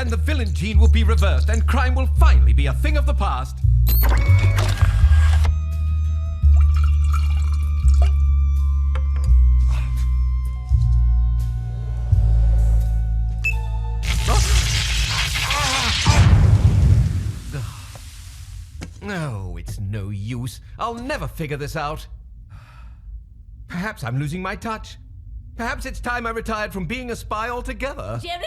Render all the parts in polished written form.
then the villain gene will be reversed and crime will finally be a thing of the past. Oh, it's no use. I'll never figure this out. Perhaps I'm losing my touch. Perhaps it's time I retired from being a spy altogether. Jerry?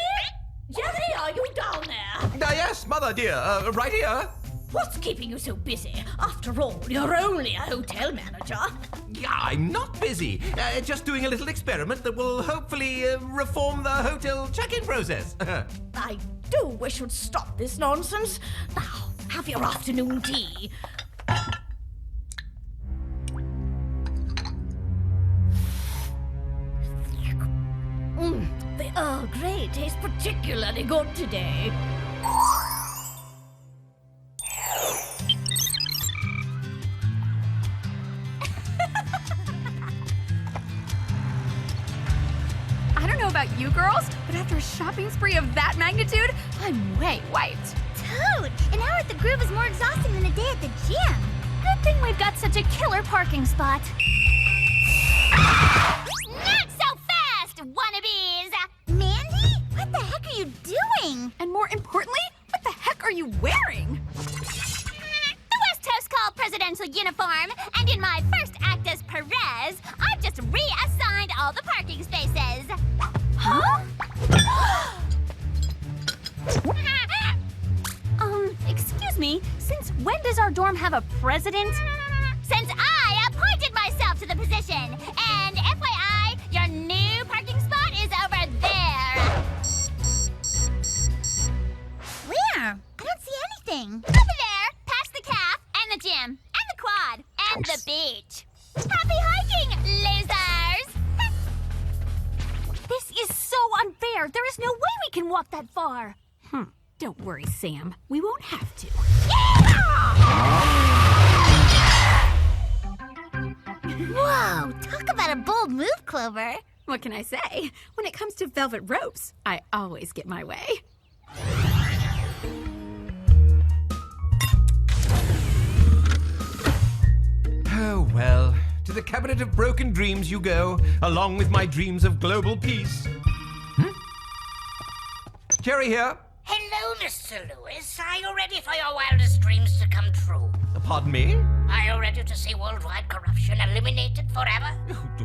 Jerry, are you down there? Yes, Mother dear, right here. What's keeping you so busy? After all, you're only a hotel manager. Yeah, I'm not busy. Just doing a little experiment that will hopefully reform the hotel check-in process. I do wish you'd stop this nonsense. Now, have your afternoon tea. The Earl Grey tastes particularly good today. I don't know about you girls, but after a shopping spree of that magnitude, I'm way wiped. Toad! An hour at the Groove is more exhausting than a day at the gym. Good thing we've got such a killer parking spot. Not so fast, wannabes! Mandy? What the heck are you doing? And more importantly, what the heck are you wearing? The West Coast call presidential uniform, and in my first act as Perez, I've just reassigned all the parking spaces. Huh? Excuse me, since when does our dorm have a president? Since I appointed myself to the position, and FYI, your new parking spot is over there. Where? I don't see anything. Over there, past the calf, and the gym, and the quad, and the beach. Happy hiking, losers! This is so unfair. There is no way we can walk that far. Don't worry, Sam. We won't have to. Whoa, talk about a bold move, Clover. What can I say? When it comes to velvet ropes, I always get my way. Oh, well, to the cabinet of broken dreams you go, along with my dreams of global peace. Jerry here. Hello, Mr. Lewis. Are you ready for your wildest dreams to come true? Pardon me? Are you ready to see worldwide corruption eliminated forever?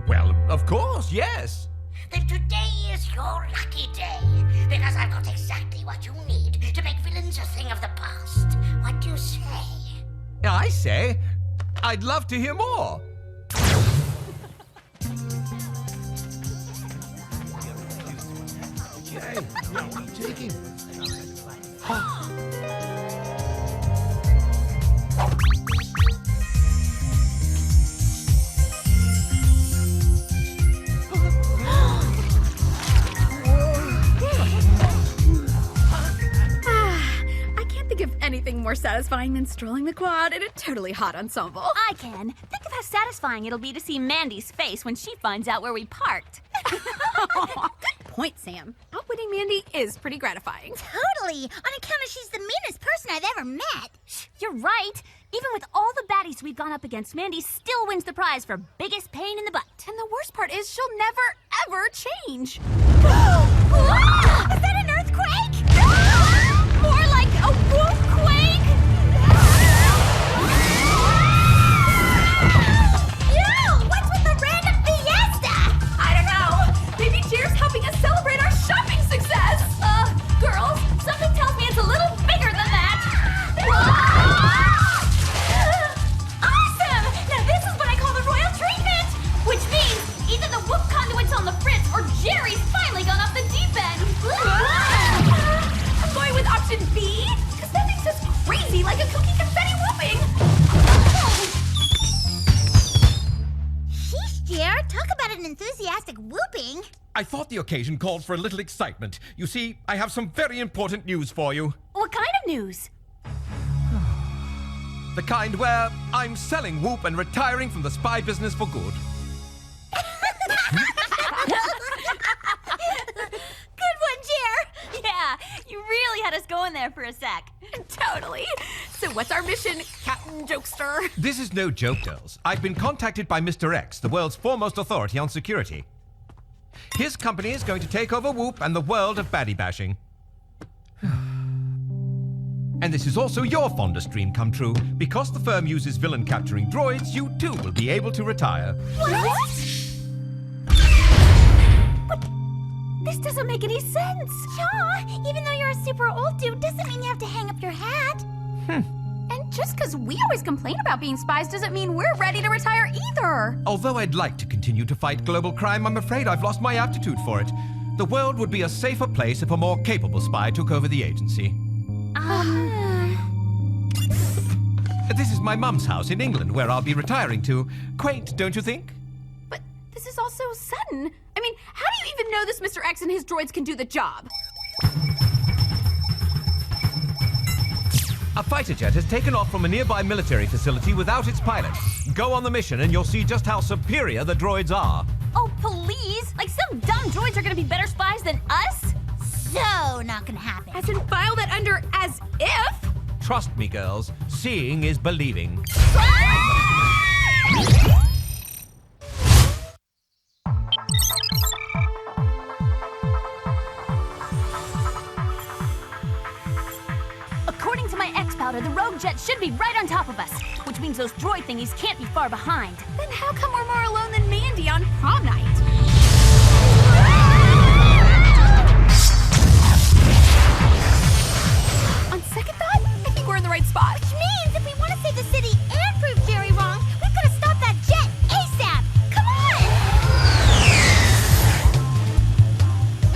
Well, of course, yes. Then today is your lucky day, because I've got exactly what you need to make villains a thing of the past. What do you say? I say, I'd love to hear more. I can't think of anything more satisfying than strolling the quad in a totally hot ensemble. I can. Think of how satisfying it'll be to see Mandy's face when she finds out where we parked. Good point, Sam. Outwitting Mandy is pretty gratifying. Totally, on account of she's the meanest person I've ever met. You're right. Even with all the baddies we've gone up against, Mandy still wins the prize for biggest pain in the butt. And the worst part is she'll never, ever change. Is that an earthquake? More like a wolfquake! Ew, what's with the random fiesta? I don't know. Maybe Cheers helping us celebrate our shopping success. Girls, something tells me it's a little bigger than that. Awesome! Now this is what I call the royal treatment! Which means either the whoop conduit's on the fritz or Jerry's finally gone off the deep end. I'm going with option B, because that makes us crazy like a kooky confetti whooping. Sheesh, Jer, talk about an enthusiastic whooping. I thought the occasion called for a little excitement. You see, I have some very important news for you. What kind of news? The kind where I'm selling Whoop and retiring from the spy business for good. Good one, Jer. Yeah, you really had us going there for a sec. Totally. So what's our mission, Captain Jokester? This is no joke, girls. I've been contacted by Mr. X, the world's foremost authority on security. His company is going to take over Whoop and the world of baddie bashing. And this is also your fondest dream come true. Because the firm uses villain capturing droids, you too will be able to retire. What? But this doesn't make any sense. Yeah, even though you're a super old dude doesn't mean you have to hang up your hat. And just because we always complain about being spies doesn't mean we're ready to retire either. Although I'd like to continue to fight global crime, I'm afraid I've lost my aptitude for it. The world would be a safer place if a more capable spy took over the agency. This is my mum's house in England, where I'll be retiring to. Quaint, don't you think? But this is all so sudden. I mean, how do you even know this Mr. X and his droids can do the job? A fighter jet has taken off from a nearby military facility without its pilot. Go on the mission and you'll see just how superior the droids are. Oh, please! Like some dumb droids are gonna be better spies than us? So not gonna happen. As in file that under as if? Trust me, girls, seeing is believing. According to my X-Powder, the rogue jet should be right on top of us, which means those droid thingies can't be far behind. Then how come we're more alone than Mandy on prom night? On second thought, I think we're in the right spot. Which means if we want to save the city and prove Jerry wrong, we've got to stop that jet ASAP. Come on!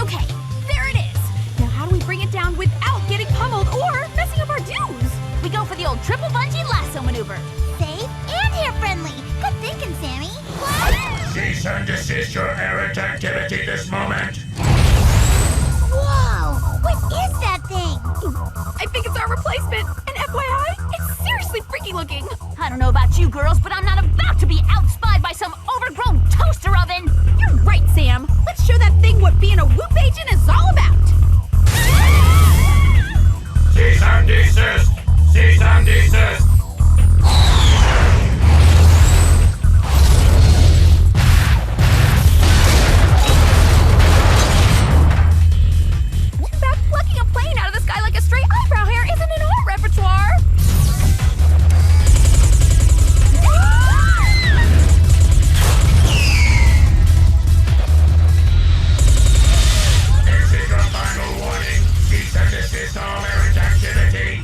Okay, there it is. Now how do we bring it down without getting pummeled or messing up our dues? We go for the old triple bungee lasso maneuver. Safe and hair-friendly. Good thinking, Sammy. What? Cease and desist your errant activity this moment. Whoa! What is that thing? I think it's our replacement. And FYI, it's seriously freaky looking. I don't know about you girls, but I'm not about to be outspied by some overgrown toaster oven. You're right, Sam. Let's show that thing what being a Whoop agent is all about. Cease and desist. Cease and desist. Too bad plucking a plane out of the sky like a stray eyebrow hair isn't in our repertoire. This is your final warning. Cease and desist all errant activity.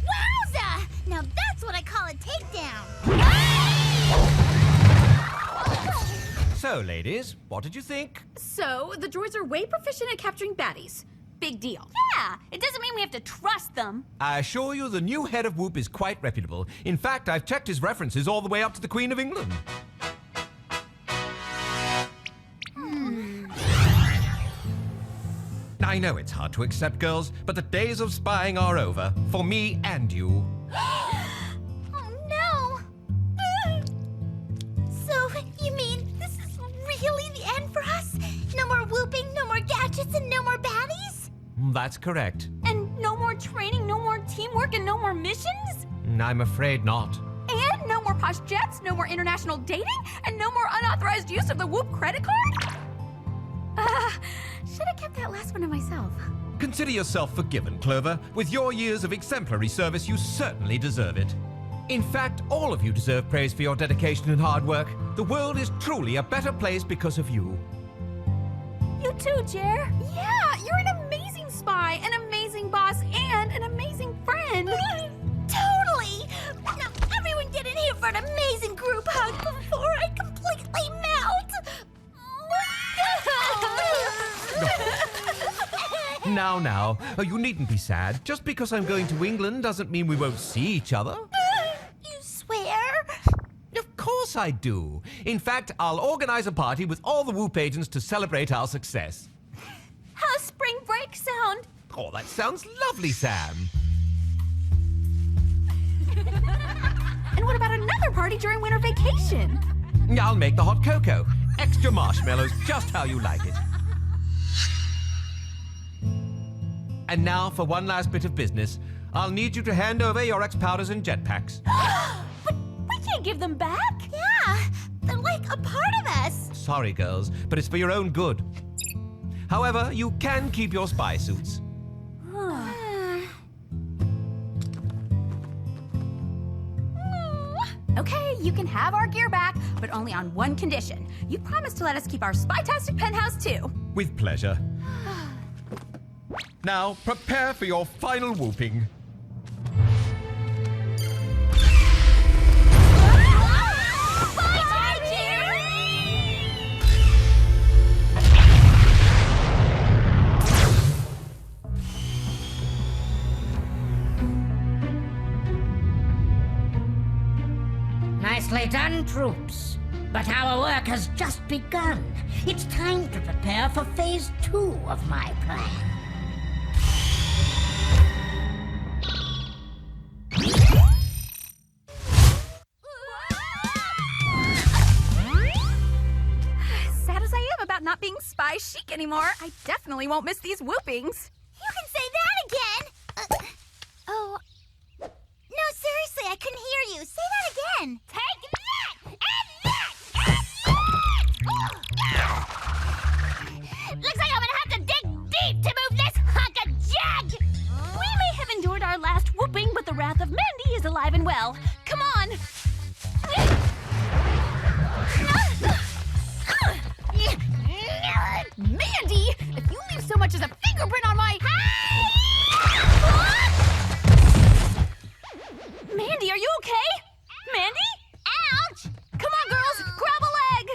Wowza! Now that's what I call a takedown. So, ladies, what did you think? So, the droids are way proficient at capturing baddies. Big deal. Yeah, it doesn't mean we have to trust them. I assure you the new head of Whoop is quite reputable. In fact, I've checked his references all the way up to the Queen of England. I know it's hard to accept, girls, but the days of spying are over. For me and you. Oh no! So, you mean this is really the end for us? No more whooping, no more gadgets, and no more baddies? That's correct. And no more training, no more teamwork, and no more missions? I'm afraid not. And no more posh jets, no more international dating, and no more unauthorized use of the Whoop credit card? Should have kept that last one to myself. Consider yourself forgiven, Clover. With your years of exemplary service, you certainly deserve it. In fact, all of you deserve praise for your dedication and hard work. The world is truly a better place because of you. You too, Jer. Yeah, you're an amazing spy, an amazing boss, and an amazing friend. Totally! Now everyone get in here for an amazing group hug before I completely melt! Now, you needn't be sad. Just because I'm going to England doesn't mean we won't see each other. You swear? Of course I do. In fact, I'll organize a party with all the Whoop agents to celebrate our success. like sound. Oh, that sounds lovely, Sam. And what about another party during winter vacation? I'll make the hot cocoa. Extra marshmallows, just how you like it. And now, for one last bit of business, I'll need you to hand over your X-powders and jetpacks. But we can't give them back. Yeah, they're like a part of us. Sorry, girls, but it's for your own good. However, you can keep your spy suits. Okay, you can have our gear back, but only on one condition. You promise to let us keep our spy-tastic penthouse too. With pleasure. Now, prepare for your final whooping. Nicely done, troops. But our work has just begun. It's time to prepare for phase 2 of my plan. Sad as I am about not being spy chic anymore, I definitely won't miss these whoopings. You can say that again. Oh. No, seriously, I couldn't hear you. Say that again. Take that! And that! Looks like I'm gonna have to dig deep to move this hunk of junk! We may have endured our last whooping, but the wrath of Mandy is alive and well. Come on! Mandy! If you leave so much as a fingerprint on my... Mandy, are you okay? Mandy? Ouch! Come on, girls! Grab a leg!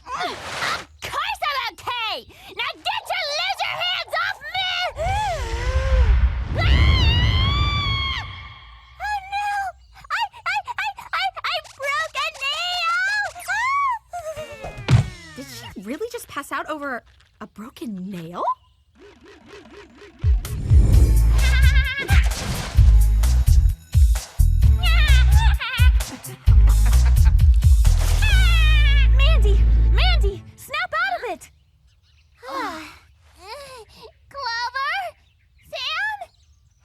Of course I'm okay! Now get your lizard hands off me! Oh no! I broke a nail! Did she really just pass out over a broken nail? Mandy! Snap out of it! Clover? Sam?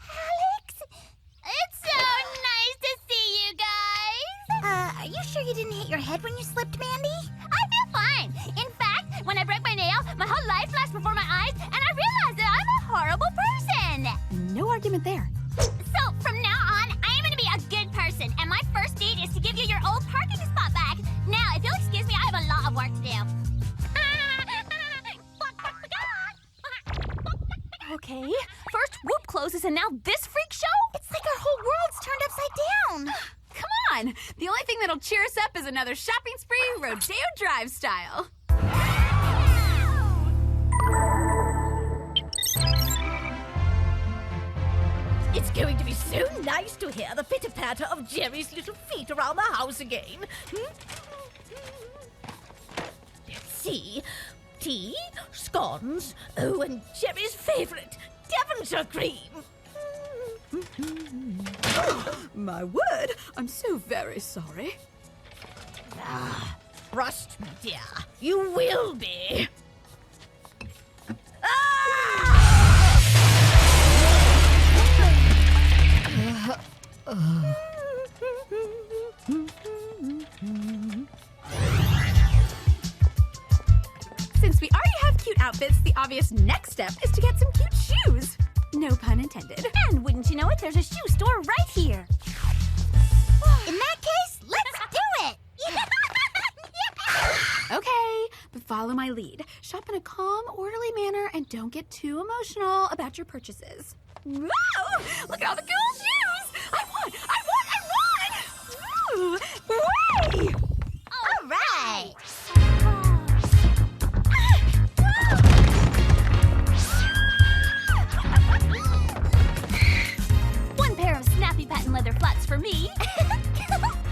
Alex? It's so nice to see you guys! Are you sure you didn't hit your head when you slipped, Mandy? I feel fine. In fact, when I broke my nail, my whole life flashed before my eyes, and I realized that I'm a horrible person. No argument there. So, from now on, I am going to be a good person, and my first deed is to give you your old parking spot back. Now, if you'll excuse me, I have a lot of work to do. Okay, first Whoop closes and now this freak show? It's like our whole world's turned upside down. Come on! The only thing that'll cheer us up is another shopping spree, Rodeo Drive style. It's going to be so nice to hear the pitter-patter of Jerry's little feet around the house again. Let's see. Tea, scones, oh, and Jerry's favorite, Devonshire cream. My word, I'm so very sorry. Trust me, dear, you will be. Since we already have cute outfits, the obvious next step is to get some cute shoes. No pun intended. And wouldn't you know it, there's a shoe store right here. In that case, let's do it! Okay, but follow my lead. Shop in a calm, orderly manner and don't get too emotional about your purchases. Whoa! Look at all the cool shoes! I want! Woo! Way! All right! One pair of snappy patent leather flats for me.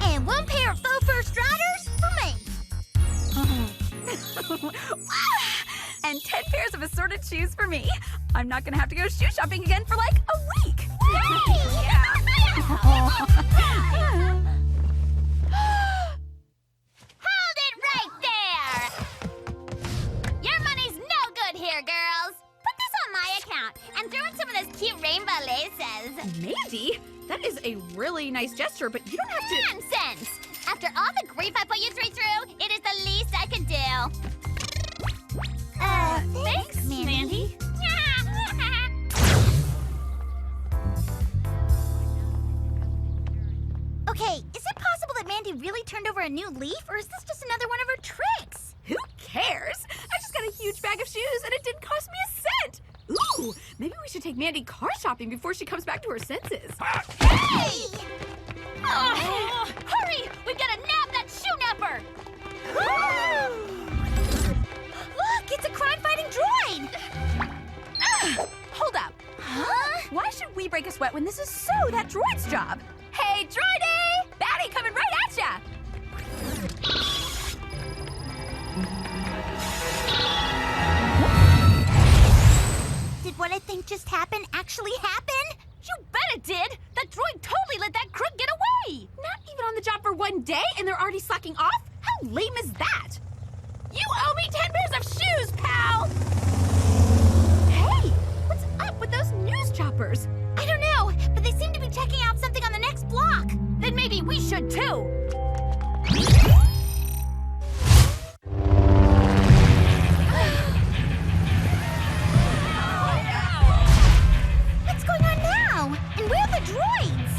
And one pair of faux fur striders for me. And 10 pairs of assorted assorted shoes for me. I'm not gonna have to go shoe shopping again for like a week. Hold it right there! Your money's no good here, girls. Put this on my account and throw in some of those cute rainbow laces. Mandy, that is a really nice gesture, but you don't have to. Nonsense! After all the grief I put you three through, it is the least I could do. Thanks, Mandy. Okay, is it possible that Mandy really turned over a new leaf, or is this just another one of her tricks? Who cares? I just got a huge bag of shoes and it didn't cost me a cent. Ooh, maybe we should take Mandy car shopping before she comes back to her senses. Hey! Oh, hurry! We've got to nab that shoe napper! Look, it's a crime-fighting droid! Hold up. Huh? Why should we break a sweat when this is so that droid's job? Hey, droidy! Baddie coming right at ya! Did what I think just happened actually happen? You bet it did! That droid totally let that crook get away! Not even on the job for one day and they're already slacking off? How lame is that? You owe me 10 pairs of shoes, pal! Hey, what's up with those news choppers? I don't know, but they seem to be checking out something on the next block. Then maybe we should too! What's going on now? And where are the droids?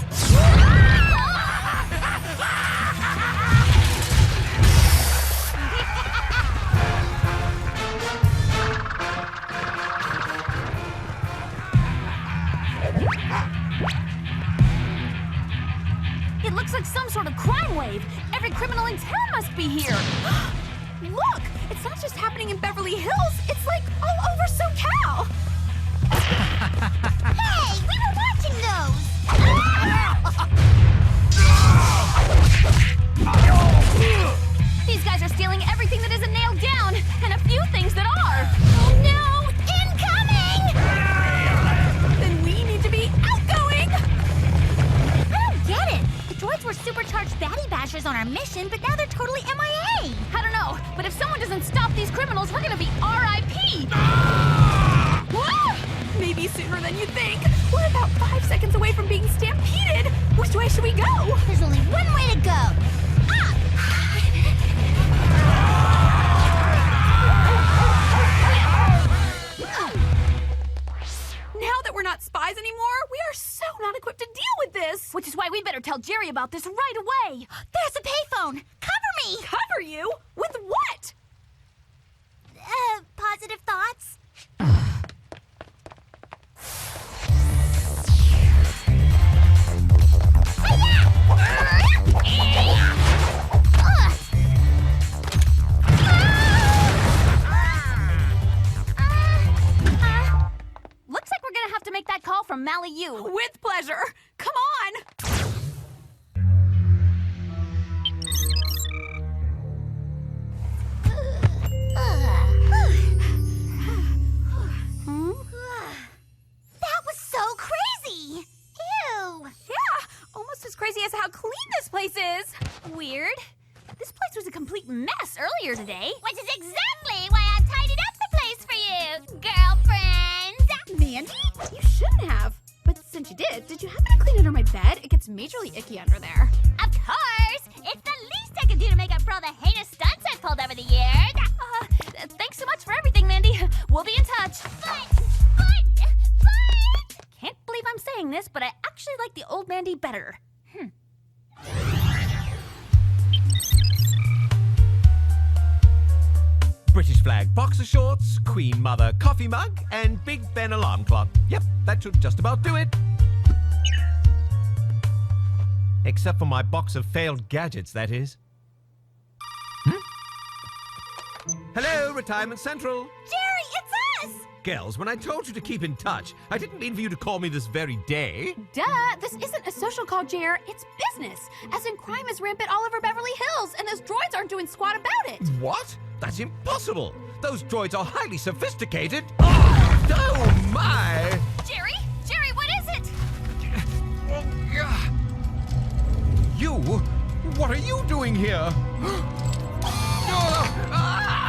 It looks like some sort of crime wave! Every criminal in town must be here! Look, it's not just happening in Beverly Hills, it's like all over SoCal. Hey, we were watching those! These guys are stealing everything that isn't nailed down, and a few things that are! Oh no! Incoming! Then we need to be outgoing. I don't get it. The droids were supercharged baddie bashers on our mission, but now they're totally MIA. I don't know, but if someone doesn't stop these criminals, we're gonna be R.I.P. Whoa! Maybe sooner than you think. We're about 5 seconds away from being stampeded. Which way should we go? There's only one way to go. Up! Now that we're not spies anymore, we are so not equipped to deal with this. Which is why we better tell Jerry about this right away. There's a payphone. Cover me. Cover you? With what? Positive thoughts? Looks like we're gonna have to make that call from Mally U. With pleasure. Come on. That was so crazy! Ew! Yeah, almost as crazy as how clean this place is. Weird. This place was a complete mess earlier today. Which is exactly why I tidied up the place for you, girlfriends! Mandy, you shouldn't have. But since you did you happen to clean under my bed? It gets majorly icky under there. Of course! It's the least I could do to make up for all the heinous stunts I've pulled over the years. Thanks so much for everything, Mandy. We'll be in touch. But! Can't believe I'm saying this, but I actually like the old Mandy better. British flag boxer shorts, Queen Mother coffee mug, and Big Ben alarm clock. Yep, that should just about do it. Except for my box of failed gadgets, that is. Hello, Retirement Central. Jerry, it's us! Girls, when I told you to keep in touch, I didn't mean for you to call me this very day. Duh, this isn't a social call, Jer. It's business. As in, crime is rampant all over Beverly Hills, and those droids aren't doing squat about it. What? That's impossible. Those droids are highly sophisticated. Oh, my! Jerry? Jerry, what is it? You? What are you doing here? Ah!